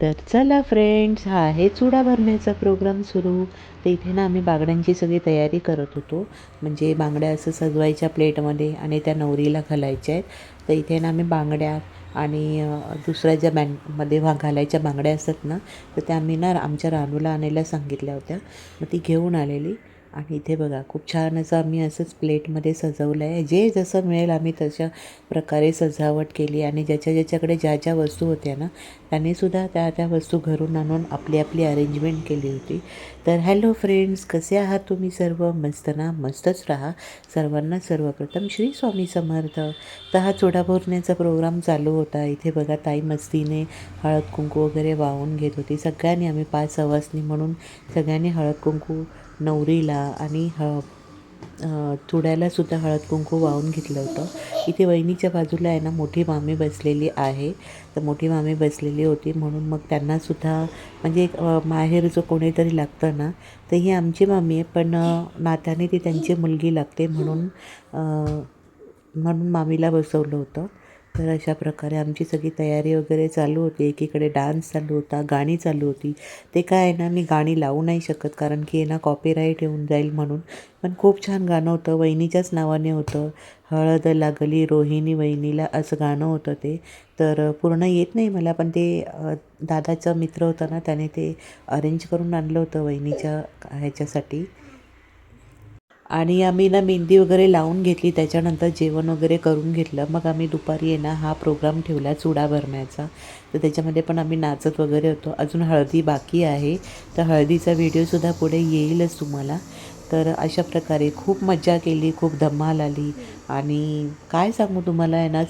तर चला फ्रेंड्स, हा आहे चुडा भरण्याचा प्रोग्राम सुरू. तर इथे ना आम्ही बांगड्यांची सगळी तयारी करत होतो. म्हणजे बांगड्या असं सजवायच्या प्लेटमध्ये आणि त्या नवरीला घालायच्या आहेत. तर इथे ना आम्ही बांगड्या आणि दुसऱ्या ज्या बँकमध्ये घालायच्या बांगड्या असतात ना, तर त्या आम्ही ना आमच्या रानूला आणायला सांगितल्या होत्या. मग ती घेऊन आलेली. आणि इथे बघा खूप छान असं आम्ही असंच प्लेटमध्ये सजवलं आहे. जे जसं मिळेल आम्ही तशा प्रकारे सजावट केली आणि ज्याच्याकडे ज्या ज्या वस्तू होत्या ना, त्यांनीसुद्धा त्या वस्तू घरून आणून आपली आपली अरेंजमेंट केली होती. तर हॅलो फ्रेंड्स, कसे आहात तुम्ही सर्व? मस्त ना? मस्तच राहा. सर्वांना सर्वप्रथम श्री स्वामी समर्थ. तर हा चुडा भरण्याचा प्रोग्राम चालू होता. इथे बघा ताई मस्तीने हळद कुंकू वगैरे वाहून घेत होती. सगळ्यांनी आम्ही 5 सवासणी म्हणून सगळ्यांनी हळद कुंकू नवरीला आणि चुड्यालासुद्धा हळद कुंकू वाहून घेतलं होतं. इथे वहिनीच्या बाजूला आहे ना मोठी मामी बसलेली आहे. तर मोठी मामी बसलेली होती म्हणून मग त्यांनासुद्धा म्हणजे एक माहेरचं कोणीतरी लागतं ना, तर ही आमची मामी आहे पण नात्याने ती त्यांची मुलगी लागते म्हणून मामीला बसवलं होतं. तर अशा प्रकारे आमची सगळी तयारी वगैरे चालू होती. एकीकडे डान्स चालू होता, गाणी चालू होती. ते काय आहे ना, मी गाणी लावू नाही शकत कारण की आहे ना कॉपीराईट येऊन जाईल म्हणून. पण खूप छान गाणं होतं, वहिनीच्याच नावाने होतं. हळद लागली रोहिणी वहिनीला असं गाणं होतं ते. तर पूर्ण येत नाही मला, पण ते दादाचा मित्र होता ना, त्याने ते अरेंज करून आणलं होतं वहिनीच्या ह्याच्यासाठी. आणि आम्ही ना मेहंदी वगैरे लावून घेतली. त्याच्यानंतर जेवण वगैरे करून घेतलं. मग आम्ही दुपारी आहे ना हा प्रोग्राम ठेवला चुडा भरण्याचा. तर त्याच्यामध्ये पण आम्ही नाचत वगैरे होतो. अजून हळदी बाकी आहे. तर हळदीचा व्हिडिओसुद्धा पुढे येईलच तुम्हाला. तर अशा प्रकारे खूप मज्जा केली, खूप धमाल आली. आणि काय सांगू तुम्हाला आहे ना,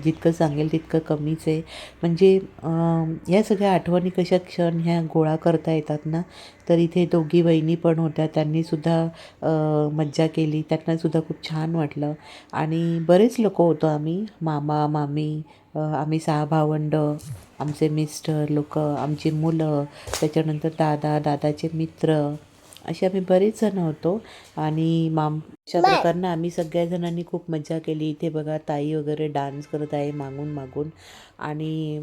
जितकं सांगेल तितकं कमीच आहे. म्हणजे ह्या सगळ्या आठवणी कशा क्षण ह्या गोळा करता येतात ना. तर इथे दोघी बहिणी पण होत्या, त्यांनीसुद्धा मज्जा केली. त्यांनासुद्धा खूप छान वाटलं. आणि बरेच लोकं होतो आम्ही, मामा मामी, आम्ही 6 भावंडं, आमचे मिस्टर लोकं, आमची मुलं, त्याच्यानंतर दादाचे मित्र, असे आम्ही बरेच जण होतो. आणि अशा प्रकारे आम्ही सगळ्या जणांनी खूप मज्जा केली. इथे बघा ताई वगैरे डान्स करत आहे मागून मागून. आणि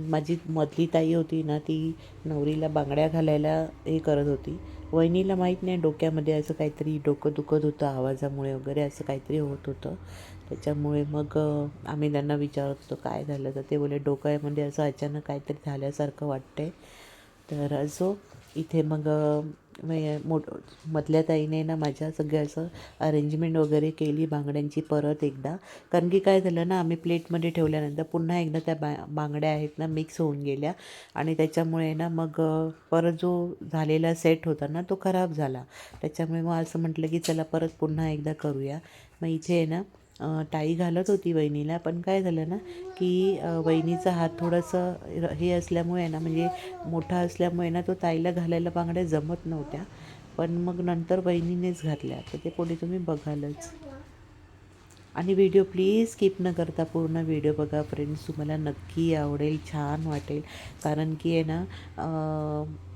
माझी मधली ताई होती ना, ती नवरीला बांगड्या घालायला हे करत होती. वहिनीला माहीत नाही, डोक्यामध्ये असं काहीतरी डोकं दुखत होतं आवाजामुळे वगैरे, असं काहीतरी होत होतं. त्याच्यामुळे मग आम्ही त्यांना विचारत होतो काय झालं, तर ते बोले डोक्यामध्ये असं अचानक काहीतरी झाल्यासारखं वाटतंय. तर असो इथे मग मधल्या ताईने ना माझ्या सगळं असं अरेंजमेंट वगैरे केली बांगड्यांची परत एकदा. कारण की काय झालं ना, आम्ही प्लेटमध्ये ठेवल्यानंतर पुन्हा एकदा त्या बांगड्या आहेत ना मिक्स होऊन गेल्या. आणि त्याच्यामुळे ना मग परत जो झालेला सेट होता ना तो खराब झाला. त्याच्यामुळे मग असं म्हटलं की चला परत पुन्हा एकदा करूया. मग इथे आहे ना टाई घालत होती वहिनीला, पण काय झालं ना की वहिनीचा हात थोडंसं हे असल्यामुळे ना, म्हणजे मोठा असल्यामुळे ना तो ताईला घालायला बांगड्या जमत नव्हत्या. पण मग नंतर वहिनीनेच घातल्या. तर ते पुढे तुम्ही बघालच. आणि व्हिडिओ प्लीज स्किप न करता पूर्ण व्हिडिओ बघा फ्रेंड्स, तुम्हाला नक्की आवडेल, छान वाटेल. कारण की आहे ना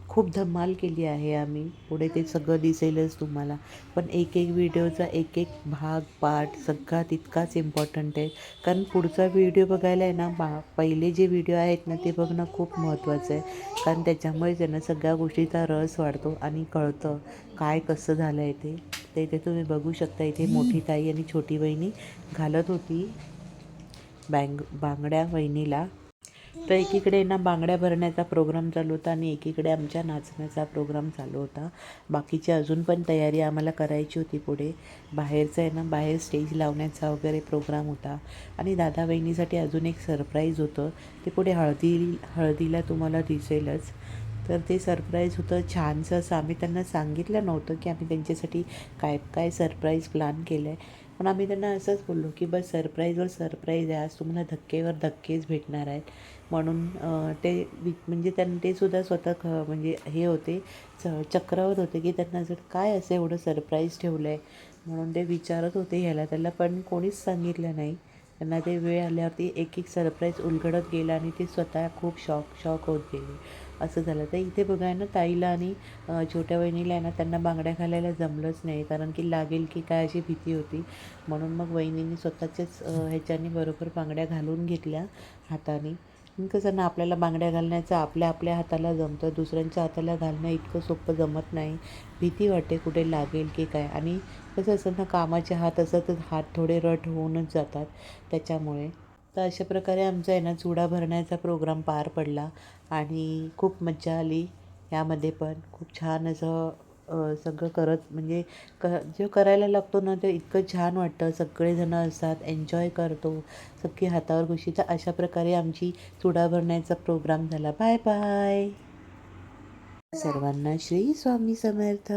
खूप धमाल केली आहे आम्ही. पुढे ते सगळं दिसेलच तुम्हाला. पण एक एक व्हिडिओचा एक एक भाग पार्ट सगळा तितकाच इम्पॉर्टंट आहे. कारण पुढचा व्हिडिओ बघायला आहे ना, पहिले जे व्हिडिओ आहेत ना ते बघणं खूप महत्त्वाचं आहे. कारण त्याच्यामुळे त्यांना सगळ्या गोष्टीचा रस वाढतो आणि कळतं काय कसं झालं आहे ते. तर इथे तुम्ही बघू शकता, इथे मोठी ताई आणि छोटी बहिणी घालत होती बांगड्या वहिनीला. तर एकीकडे ना बांगड्या भरण्याचा प्रोग्राम चालू होता आणि एकीकडे आमच्या नाचण्याचा प्रोग्राम चालू होता. बाकीची अजून पण तयारी आम्हाला करायची होती पुढे. बाहेरचं आहे ना, बाहेर स्टेज लावण्याचा वगैरे प्रोग्राम होता. आणि दादा वहिनीसाठी अजून एक सरप्राईज होतं. ते पुढे हळदीला तुम्हाला दिसेलच. तर ते सरप्राईज होतं छानसं. असं आम्ही त्यांना सांगितलं नव्हतं की आम्ही त्यांच्यासाठी काय काय सरप्राईज प्लॅन केलं आहे. पण आम्ही त्यांना असंच बोललो की बस सरप्राईजवर सरप्राईज आहे, आज तुम्हाला धक्केवर धक्केच भेटणार आहेत. म्हणून म्हणजे ते सुद्धा स्वतः म्हणजे हे होते, चक्रावर होते की त्यांना जर काय असं एवढं सरप्राईज ठेवलं आहे. म्हणून ते विचारत होते ह्याला त्याला, पण कोणीच सांगितलं नाही. त्यांना ते वेळ आल्यावरती एक एक सरप्राईज उलगडत गेला आणि ते स्वतः खूप शॉक होत गेले. असं झालं. तर इथे बघा ना ताईला आणि छोट्या वहिनीला आहे ना, त्यांना बांगड्या घालायला जमलंच नाही. कारण की लागेल की काय अशी भीती होती. म्हणून मग वहिनींनी स्वतःच्याच ह्याच्याने बरोबर बांगड्या घालून घेतल्या हाताने. पण कसं ना आपल्याला बांगड्या घालण्याचं आपल्या आपल्या हाताला जमतं, दुसऱ्यांच्या हाताला घालणं इतकं सोपं जमत नाही. भीती वाटते कुठे लागेल की काय. आणि कसं असतं ना कामाचे हात असतात तर हात थोडे रट होऊनच जातात त्याच्यामुळे. तर अशा प्रकारे आमचा आहे ना चुडा भरण्याचा प्रोग्राम पार पडला आणि खूप मज्जा आली. यामध्ये पण खूप छान असं सगळं करत म्हणजे जे करायला लागतो ना ते इतकं छान वाटतं. सगळेजणं असतात, एन्जॉय करतो, सगळी हातावर खुशी. तर अशा प्रकारे आमची चुडा भरण्याचा प्रोग्राम झाला. Bye bye. सर्वांना श्री स्वामी समर्थ.